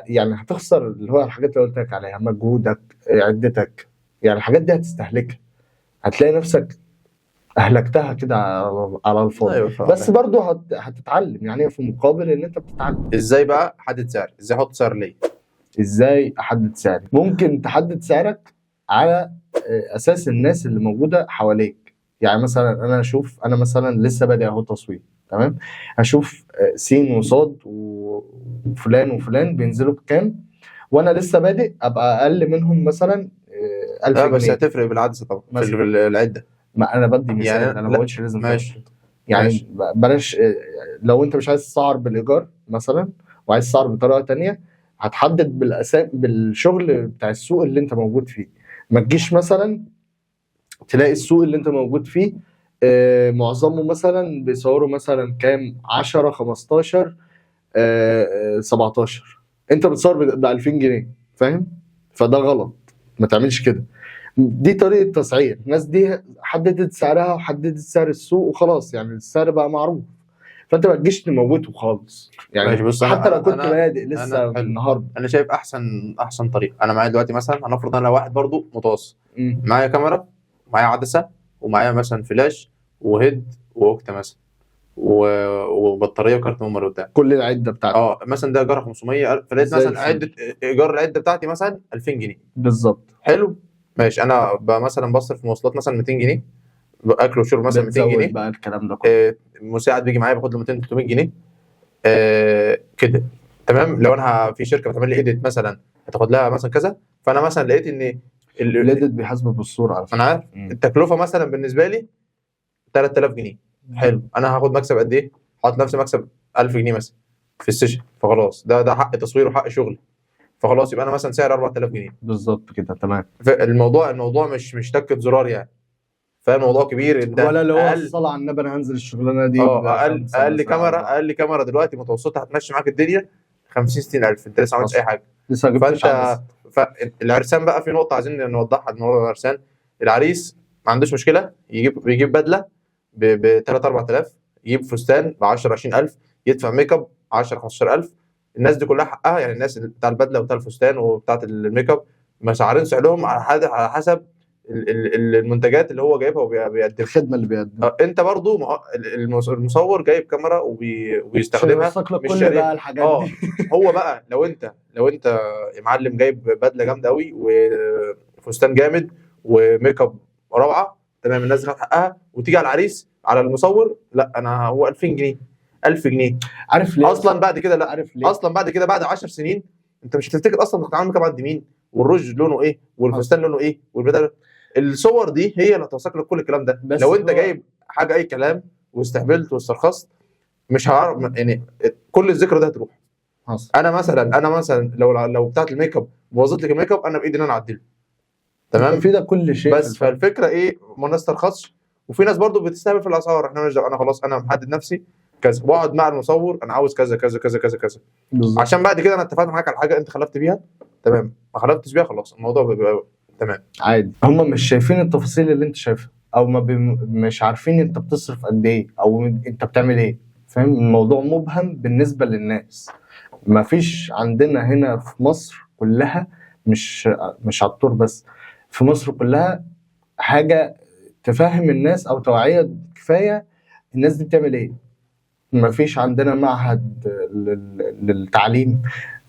يعني هتخسر اللي هو الحاجات اللي قلت لك عليها، مجهودك عدتك، يعني الحاجات دي هتستهلكها، هتلاقي نفسك اهلكتها كده على الفاضي. أيوة فعلا. بس برضه هتتعلم، يعني في مقابل ان انت بتتعلم. ازاي بقى احدد سعر؟ ازاي احط سعر ليا؟ ازاي احدد سعري؟ ممكن تحدد سعرك على اساس الناس اللي موجوده حواليك. يعني مثلا انا اشوف انا مثلا لسه بادئ اهو تصوير، تمام؟ اشوف سين وصاد وفلان وفلان بينزلوا بكام، وانا لسه بادئ ابقى اقل منهم مثلا 1000 لا جنيه. بس هتفرق بالعدسه طبعا في مثلا. العده. ما انا بدي مثال، يعني انا ما لا، بقولش لازم ماشي. تعمل. يعني ماشي. بلاش لو انت مش عايز تسعر بالايجار مثلا وعايز تسعر بطريقه تانية، هتحدد بالشغل بتاع السوق اللي انت موجود فيه. ما تجيش مثلا تلاقي السوق اللي انت موجود فيه معظمه مثلا بيصوروا مثلا كام 10 15 17، انت بتصور ب 2000 جنيه، فاهم؟ فده غلط، ما تعملش كده. دي طريقه تسعير. الناس دي حددت سعرها وحددت سعر السوق وخلاص، يعني السعر بقى معروف، فانت ما تجيش تموته خالص. يعني ماشي، بص حتى لو كنت أنا بادئ لسه حلو. النهارده. انا شايف احسن طريقه. انا معايا دلوقتي مثلا هنفرض انا واحد برضو متوسط، مم. معايا كاميرا ومعايا عدسه ومعايا مثلا فلاش وهيد واوكتا مثلا وبطاريه وكارت ميموري وبتاع. كل العده بتاعتك مثلا ده ايجارها 500 فلقيت زي مثلا الفل. عده ايجار العده بتاعتي مثلا 2000 جنيه. بالظبط. حلو ماشي. انا مثلا بصرف مواصلات مثلا 200 جنيه، اكل وشرب مثلا 200 بتزود جنيه، بقى الكلام ده كله. مساعد بيجي معايا باخد له 200 300 جنيه. كده تمام. لو انا في شركه بتعمل لي ايديت مثلا هتاخد لها مثلا كذا، فانا مثلا لقيت ان الايديت بيحاسبه بالصوره على فكره. انا عارف مم. التكلفه مثلا بالنسبه لي 3000 جنيه. حلو، انا هاخد مكسب قد ايه؟ حاطط نفسي مكسب 1000 جنيه مثلا في السيشن، فخلاص ده حق تصوير وحق شغل، فخلاص يبقى انا مثلا سعر 4000 جنيه. بالظبط كده تمام. الموضوع مش تكه زرار يعني، فاهم؟ الموضوع كبير. انت ولا اللي هو اقل الصلاة على النبي انا هنزل الشغلانه دي اقل بخمسة اقل مثلا كاميرا أربعة. اقل كاميرا دلوقتي متوسطه هتمشي معاك الدنيا 50 60000، انت لسه ما عملتش اي حاجه. لسه ما جبتش عدسة. فالعرسان بقى في نقطه عايزين نوضحها، ان هو العرسان العريس ما عندوش مشكله يجيب بدله ب 3 4000، يجيب فستان ب 10 20000، يدفع ميك اب 10 15000. الناس دي كلها حقها يعني، الناس بتاع البدله وبتاع الفستان وبتاعه الميك اب مسعرين سعرهم على حسب المنتجات اللي هو جايبها وبيقدمها. الخدمه اللي بيقدمها. انت برضو المصور جايب كاميرا وبيستخدمها يوثق لك مش كل شاري. بقى الحاجات دي. هو بقى لو انت يا معلم جايب بدله جامده قوي وفستان جامد وميك اب روعه تمام، الناس خدت حقها، وتيجي على العريس على المصور لا انا هو 2000 جنيه 1000 جنيه. عارف ليه؟ اصلا بعد كده لا، عارف ليه؟ اصلا بعد كده بعد 10 سنين انت مش هتفتكر اصلا انك عامل ميك اب عند مين، والروج لونه ايه، والفستان لونه ايه، والبدله. الصور دي هي اللي هتوثق لك كل الكلام ده. بس لو انت هو- جايب حاجه اي كلام واستهبلت واسترخصت مش هعرف يعني، كل الذكرى ده هتروح. حصل. انا مثلا لو بتاعت الميك اب بوظت لك الميك اب، انا بايدي ان انا اعدله تمام. في ده كل شيء. بس فالفكره ايه، ما الناس ترخصش، وفي ناس برضو بتستهبل في الاسعار. احنا مش انا خلاص انا محدد نفسي كذا، واقعد مع المصور انا عاوز كذا كذا كذا كذا كذا، بالظبط. عشان بعد كده انا اتفقت معاك على حاجه انت خلفت بيها تمام، ما خلفتش بيها خلاص الموضوع بيبقى تمام. عادي، هم مش شايفين التفاصيل اللي انت شايفها، او مش عارفين انت بتصرف قد ايه او انت بتعمل ايه. فاهم؟ الموضوع مبهم بالنسبه للناس. ما فيش عندنا هنا في مصر كلها، مش على الطور بس، في مصر كلها حاجه تفهم الناس او توعيه كفايه الناس دي بتعمل ايه. ما فيش عندنا معهد للتعليم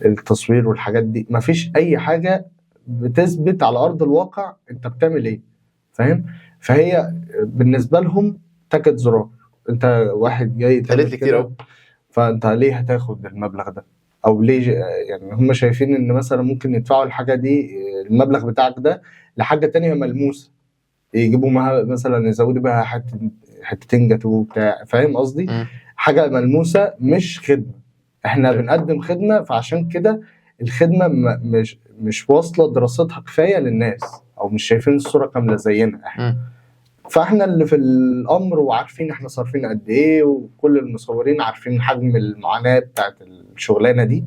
التصوير والحاجات دي، ما فيش اي حاجه بتثبت على ارض الواقع انت بتعمل ايه. فاهم؟ فهي بالنسبه لهم تكت زرار. انت واحد جاي تعمل قالت لي كتير كده، قوي. فانت ليه هتاخد المبلغ ده؟ او ليه يعني هم شايفين ان مثلا ممكن يدفعوا الحاجه دي المبلغ بتاعك ده لحاجه تانية ملموسه، يجيبوا معاها مثلا يزودوا بيها حتتين جاتوه بتاع. فاهم قصدي؟ حاجه ملموسه مش خدمه. احنا بنقدم خدمه، فعشان كده الخدمه مش واصله دراستها كفايه للناس، او مش شايفين الصوره كامله زينا احنا. فاحنا اللي في الامر وعارفين احنا صارفين قد ايه، وكل المصورين عارفين حجم المعاناه بتاعت الشغلانه دي،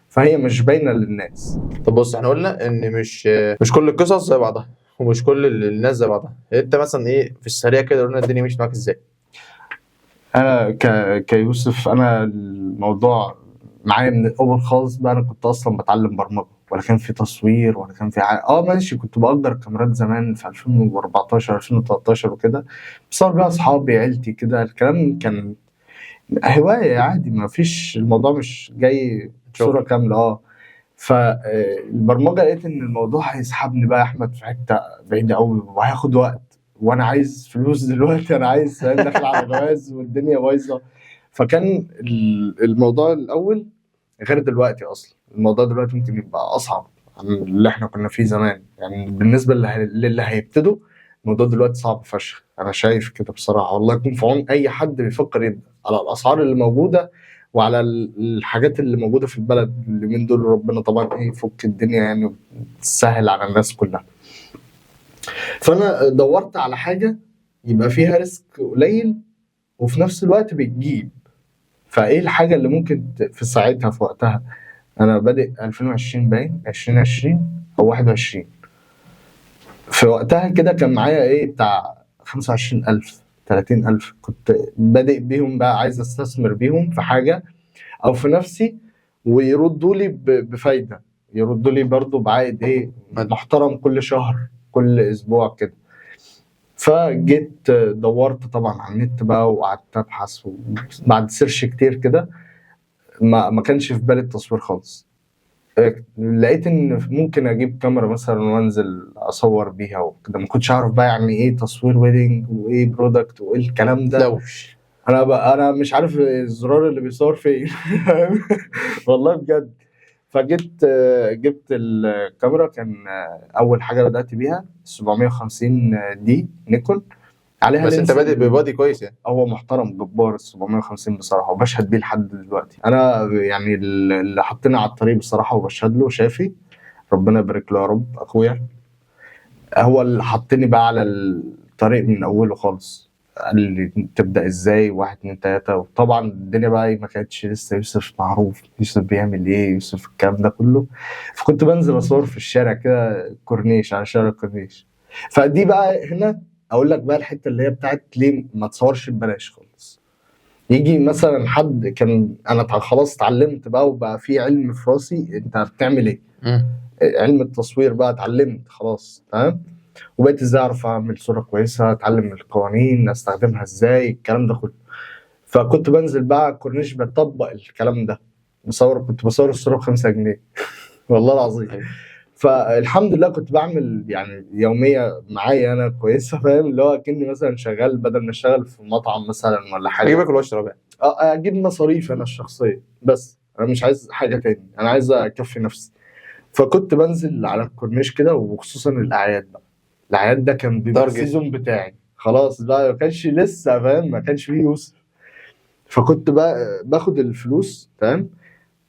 فهي مش باينه للناس. طب بص، احنا قلنا ان مش كل القصص زي بعضها، ومش كل الناس زي بعضها. انت مثلا ايه في السريع كده قلنا الدنيا مشيت معاك ازاي؟ انا كيوسف، انا الموضوع معايا من الاول خالص بقى. انا كنت اصلا بتعلم برمجه، ولا كان في تصوير ولا كان في ماشي، كنت باجر كاميرات زمان في 2014 2013 وكده، بصور بيها اصحابي عيلتي كده. الكلام كان هوايه عادي، ما فيش الموضوع مش جاي صوره كامله. فالبرمجه لقيت ان الموضوع هيسحبني بقى يا احمد في حته بعيده قوي، وهياخد وقت، وانا عايز فلوس دلوقتي، انا عايز داخل على جواز والدنيا بايظه. فكان الموضوع الاول غير دلوقتي. اصلا الموضوع دلوقتي ممكن يبقى اصعب عن اللي احنا كنا فيه زمان. يعني بالنسبه للي هيبتدوا، الموضوع دلوقتي صعب فشخ. انا شايف كده بصراحه، والله يكون في عون اي حد بيفكر يبدا على الاسعار اللي موجوده وعلى الحاجات اللي موجوده في البلد اليومين دول. ربنا طبعا يفك الدنيا يعني وتسهل على الناس كلها. فانا دورت على حاجه يبقى فيها ريسك قليل وفي نفس الوقت بتجيب. فايه الحاجه اللي ممكن في ساعتها في وقتها، انا بادئ 2020 باين 2020 او 21. في وقتها كده كان معايا ايه بتاع 25,000 30,000، كنت بادئ بيهم بقى، عايز استثمر بيهم في حاجه او في نفسي، ويردوا لي بفايده، يردوا لي برضو بعائد ايه محترم كل شهر كل اسبوع كده. فجيت دورت طبعا على النت بقى وقعدت ابحث، وبعد سيرش كتير كده ما كانش في بالي التصوير خالص. لقيت ان ممكن اجيب كاميرا مثلا وانزل اصور بيها وكده. ما كنتش اعرف بقى يعني ايه تصوير ويدنج وايه برودكت وايه الكلام ده. انا مش عارف الزرار اللي بيصور فين. والله بجد. فجبت جبت الكاميرا، كان اول حاجه بدات بيها 750 دي نيكون، عليها بس انت لينس. بادئ ببادي كويس يعني. هو محترم جبار ال 750 بصراحه، وبشهد بيه لحد دلوقتي. انا يعني اللي حطينا على الطريق بصراحه، وبشهد له شافي، ربنا يبارك له يا رب، اخويا هو اللي حطني بقى على الطريق من اوله خالص. قال لي تبدا ازاي، 1 2 3. وطبعا الدنيا بقى ما كانتش لسه يوسف معروف، يوسف بيعمل ايه، يوسف الكلام ده كله. فكنت بنزل اصور في الشارع كده، كورنيش، على شارع الكورنيش. فدي بقى هنا اقول لك بقى الحته اللي هي بتاعت ليه ما تصورش ببلاش خالص. يجي مثلا حد كان انا خلاص اتعلمت بقى، وبقى في علم في راسي انت بتعمل ايه، علم التصوير بقى اتعلمت خلاص تمام. وبقيت ازاي اعرف اعمل صوره كويسه، اتعلم القوانين، استخدمها ازاي، الكلام ده كله. فكنت بنزل بقى على الكورنيش بطبق الكلام ده. كنت بصور الصوره ب5 جنيه. والله العظيم. فالحمد لله كنت بعمل يعني يوميه معايا انا كويسه، فاهم، اللي هو كني مثلا شغال بدل ما اشتغل في مطعم مثلا ولا حاجه. اجيب اكل واشرب يعني. اجيب مصاريف انا الشخصيه، بس انا مش عايز حاجه تاني، انا عايز اكفي نفسي. فكنت بنزل على الكورنيش كده، وخصوصا الاعياد بقى. الاعياد ده كان بيبقى تارجت. السيزون بتاعي خلاص بقى، ما كانش لسه فاهم، ما كانش فيه يوسف. فكنت بقى باخد الفلوس تمام.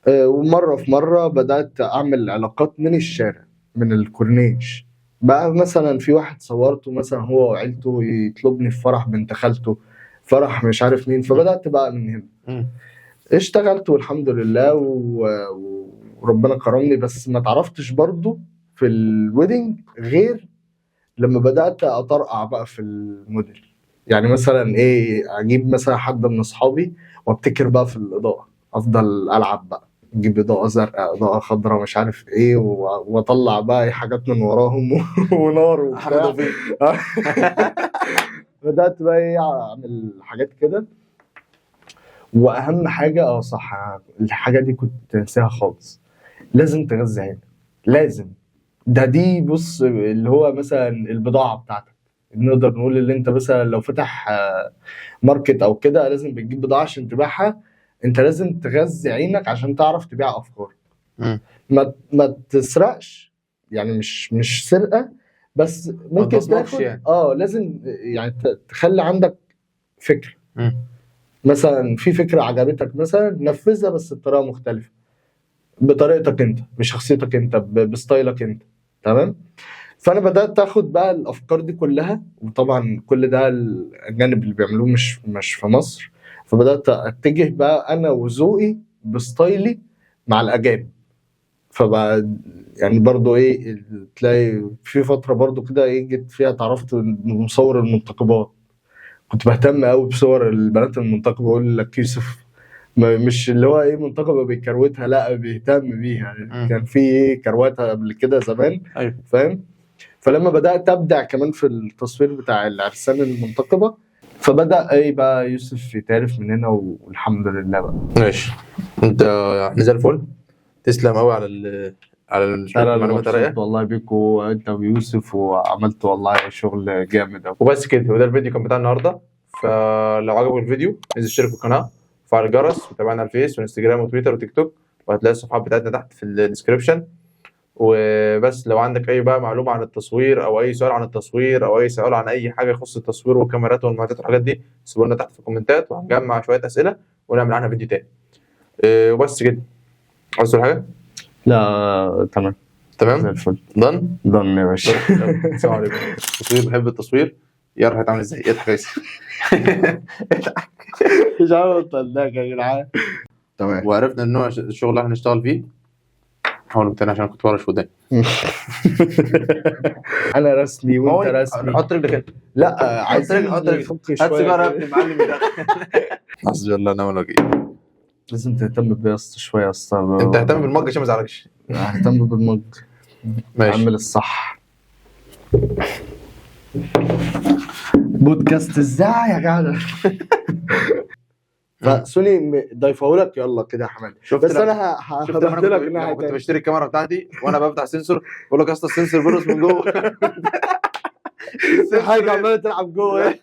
ومره في مره بدات اعمل علاقات من الشارع، من الكورنيش. بقى مثلا في واحد صورته مثلا هو وعيلته يطلبني في فرح بنت خالته، فرح مش عارف مين. فبدات بقى من هنا اشتغلت والحمد لله وربنا كرمني. بس ما تعرفتش برضو في الويدنج غير لما بدأت أطرقع بقى في الموديل. يعني مثلا ايه، اجيب مثلا حد من اصحابي وابتكر بقى في الإضاءة، افضل العب بقى، اجيب إضاءة زرقاء، إضاءة خضراء، مش عارف ايه، واطلع بقى اي حاجات من وراهم ونار احمد وبتاع. توفيق. بدأت بقى ايه اعمل حاجات كده. واهم حاجه صح، الحاجه دي كنت انساها خالص، لازم تغذي عينك، لازم. دي بص اللي هو مثلا البضاعه بتاعتك، نقدر نقول اللي انت مثلا لو فتح ماركت او كده، لازم بتجيب بضاعه عشان تبيعها. انت لازم تغذي عينك عشان تعرف تبيع افكارك. ما تسرقش، يعني مش سرقه، بس ممكن تصنفش تاخد يعني. لازم يعني تخلي عندك فكره. مثلا في فكره عجبتك مثلا، نفذها بس بطريقه مختلفه، بطريقتك انت، بشخصيتك انت، بستايلك انت، تمام. فانا بدات اخد بقى الافكار دي كلها، وطبعا كل ده الاجانب اللي بيعملوه مش في مصر. فبدات اتجه بقى انا وذوقي بستايلي مع الاجانب. فبقى يعني برضو ايه، تلاقي في فتره برضو كده ايه جيت فيها اتعرفت بمصور المنتخبات. كنت بهتم قوي بصور البنات المنتخبه، اقول لك يوسف مش اللي هو ايه منتخبه بيكروتها، لا بيهتم بيها. كان في ايه كرواتها قبل كده زمان، ايوه فاهم. فلما بدات ابدع كمان في التصوير بتاع العرسان المنتخبه، فبدا ايه بقى يوسف يتعرف من هنا، والحمد لله بقى. ماشي. انت احنا زي الفل. تسلم قوي على على انا المعلومات الرايقه. مبسوط والله بيك وانت ويوسف، وعملت والله شغل جامد قوي. وبس كده، وده الفيديو كان بتاع النهارده. فلو عجبك الفيديو انزل اشترك في القناه وفعل الجرس، وتابعنا على الفيس وانستجرام وتويتر وتيك توك، وهتلاقي الصفحات بتاعتنا تحت في الديسكربشن. وبس لو عندك اي بقى معلومه عن التصوير، او اي سؤال عن التصوير، او اي سؤال عن اي حاجه يخص التصوير والكاميرات والمعدات والحاجات دي، سيبوا لنا تحت في الكومنتات، وهنجمع شويه اسئله ونعمل عنها فيديو تاني. وبس كده. عاوز تقول حاجه؟ لا تمام، زي تمام. الفل. ضن ضن يا باشا. السلام عليكم. التصوير، بحب التصوير. يا هتعمل ازاي؟ اضحك يا يوسف. مش عارف اطلعك يا جدعان. تمام. وعرفنا ان نوع الشغل اللي احنا هنشتغل فيه. حاول تاني عشان كنت ورا قدام. انا رسمي وانت رسمي. حط رجلك انت. لا عايزين حط رجلك. نفك هات شويه. سيجاره يا ابني معلم ده. حسبي الله ونعم الوكيل. لازم تهتم بيا يا اسطى شويه يا اسطى. انت اهتم بالمج عشان ما ازعلكش. اهتم بالمج. ماشي. اعمل الصح. بودكاست ازاي يا جدع. فسوني ضيفهولك يلا كده يا حماد. شفت بس لما- انا شفت هحط لك لما ناحيه كنت تانية. بشتري الكاميرا بتاعتي وانا بفتح سنسور بقول لك يا اسطى السنسور بيرقص من جوه. في حاجه عماله تلعب جوه.